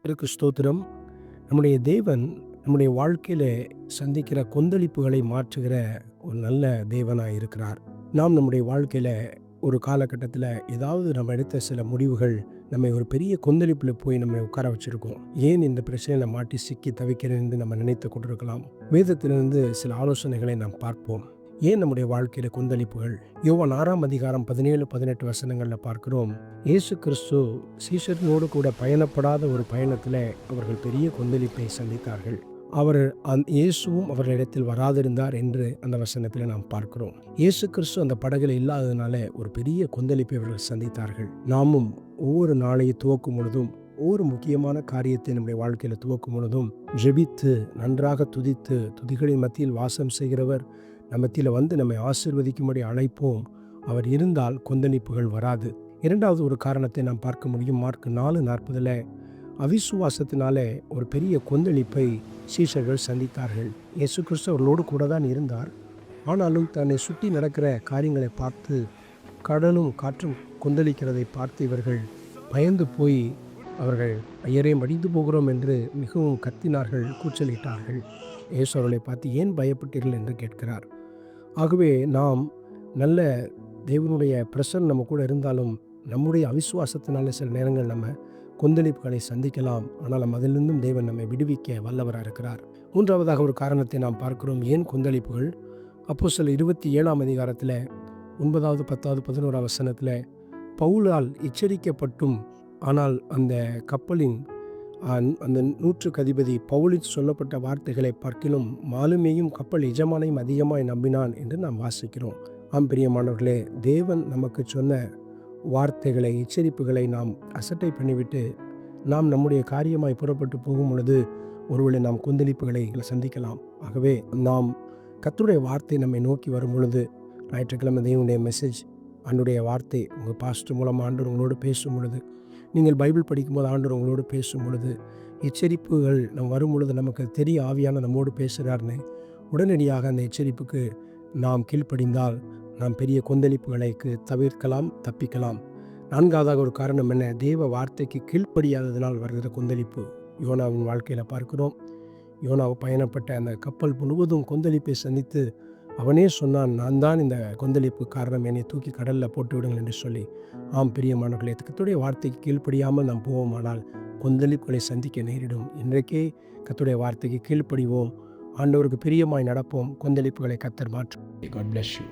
கர்த்தருக்கு ஸ்தோத்திரம். நம்முடைய தேவன் நம்முடைய வாழ்க்கையில சந்திக்கிற கொந்தளிப்புகளை மாற்றுகிற ஒரு நல்ல தேவனாய் இருக்கிறார். நாம் நம்முடைய வாழ்க்கையில ஒரு காலகட்டத்தில ஏதாவது நம்ம எடுத்த சில முடிவுகள் நம்மை ஒரு பெரிய கொந்தளிப்புல போய் நம்மை உட்கார வச்சிருக்கும். ஏன் இந்த பிரச்சனையில மாட்டி சிக்கி தவிக்கிறேன் என்று நம்ம நினைத்துக் கொண்டிருக்கலாம். வேதத்திலிருந்து சில ஆலோசனைகளை நாம் பார்ப்போம். ஏன் நம்முடைய வாழ்க்கையில கொந்தளிப்புகள்? யோவான் 6ஆம் அதிகாரம் 17, 18 வசனங்கள்ல பார்க்கிறோம். இயேசு கிறிஸ்து சீஷர்களோடு கூட பயணப்படாத ஒரு பயணத்திலே அவர்கள் பெரிய கொந்தளிப்பை சந்தித்தார்கள். இயேசுவும் அவர்களிடத்தில் வராதிருந்தார் என்று அந்த வசனத்தில் நாம் பார்க்கிறோம். இயேசு கிறிஸ்து அந்த படகுல இல்லாததுனால ஒரு பெரிய கொந்தளிப்பை அவர்கள் சந்தித்தார்கள். நாமும் ஒவ்வொரு நாளையும் துவக்கும் பொழுதும், ஒவ்வொரு முக்கியமான காரியத்தை நம்முடைய வாழ்க்கையில துவக்கும் பொழுதும் ஜெபித்து நன்றாக துதித்து, துதிகளின் மத்தியில் வாசம் செய்கிறவர் மத்தியில் வந்து நம்மை ஆசீர்வதிக்கும்படி அழைப்போம். அவர் இருந்தால் கொந்தளிப்புகள் வராது. இரண்டாவது ஒரு காரணத்தை நாம் பார்க்க முடியும். மார்க் 4:40 அவிசுவாசத்தினாலே ஒரு பெரிய கொந்தளிப்பை சீஷர்கள் சந்தித்தார்கள். இயேசு கிறிஸ்து அவர்களோடு கூட தான் இருந்தார். ஆனாலும் தன்னை சுற்றி நடக்கிற காரியங்களை பார்த்து, கடலும் காற்றும் கொந்தளிக்கிறதை பார்த்து இவர்கள் பயந்து போய் அவர்கள் ஐயரே மடிந்து போகிறோம் என்று மிகவும் கத்தினார்கள், கூச்சலிட்டார்கள். இயேசு அவர்களை பார்த்து ஏன் பயப்பட்டீர்கள் என்று கேட்கிறார். ஆகவே நாம் நல்ல தேவனுடைய பிரசன்னம் நம்ம கூட இருந்தாலும் நம்முடைய அவிசுவாசத்தினால சில நேரங்கள் நம்ம கொந்தளிப்புகளை சந்திக்கலாம். ஆனால் அதிலிருந்தும் தேவன் நம்மை விடுவிக்க வல்லவராக இருக்கிறார். மூன்றாவதாக ஒரு காரணத்தை நாம் பார்க்கிறோம். ஏன் கொந்தளிப்புகள்? அப்போஸ்தலர் 27ஆம் அதிகாரத்தில் 9வது 10வது 11வது வசனத்தில் பவுலால் எச்சரிக்கப்பட்டும் ஆனால் அந்த கப்பலின் அந்த நூற்றுக்கு அதிபதி பவுலில் சொல்லப்பட்ட வார்த்தைகளை பார்க்கிலும் மாலுமியும் கப்பல் எஜமானையும் அதிகமாய் நம்பினான் என்று நாம் வாசிக்கிறோம். ஆம் பிரியமானவர்களே, தேவன் நமக்கு சொன்ன வார்த்தைகளை, எச்சரிப்புகளை நாம் அசட்டை பண்ணிவிட்டு நாம் நம்முடைய காரியமாய் புறப்பட்டு போகும் பொழுது ஒருவேளை நாம் கொந்தளிப்புகளை சந்திக்கலாம். ஆகவே நாம் கர்த்தருடைய வார்த்தை நம்மை நோக்கி வரும் பொழுது, ஞாயிற்றுக்கிழமை தேவனுடைய மெசேஜ், ஆண்டுடைய வார்த்தை உங்கள் பாஸ்டர் மூலமாக ஆண்டவர் உங்களோடு பேசும் பொழுது, நீங்கள் பைபிள் படிக்கும்போது ஆண்டவர் உங்களோடு பேசும் பொழுது, எச்சரிப்புகள் நம்ம வரும் பொழுது நமக்கு தெரிய ஆவியான நம்மோடு பேசுகிறார்னு உடனடியாக அந்த எச்சரிப்புக்கு நாம் கீழ்ப்படிந்தால் நாம் பெரிய கொந்தளிப்புகளுக்கு தவிர்க்கலாம், தப்பிக்கலாம். நான்காவதாக ஒரு காரணம் என்ன? தேவ வார்த்தைக்கு கீழ்ப்படியாததினால் வருகிற கொந்தளிப்பு. யோனாவின் வாழ்க்கையில் பார்க்கிறோம். யோனாவு பயணப்பட்ட அந்த கப்பல் முழுவதும் கொந்தளிப்பை சந்தித்து அவனே சொன்னான், நான் தான் இந்த கொந்தளிப்பு காரணம், என்னை தூக்கி கடலில் போட்டு விடுங்கள் என்று சொல்லி. ஆம் பிரியமானவர்களே, கர்த்தருடைய வார்த்தைக்கு கீழ்ப்படியாமல் நாம் போவோமானால் கொந்தளிப்புகளை சந்திக்க நேரிடும். இன்றைக்கே கர்த்தருடைய வார்த்தைக்கு கீழ்ப்படிவோம், ஆண்டவருக்கு பிரியமாய் நடப்போம். கொந்தளிப்புகளை கர்த்தர் மாற்றும். God bless you.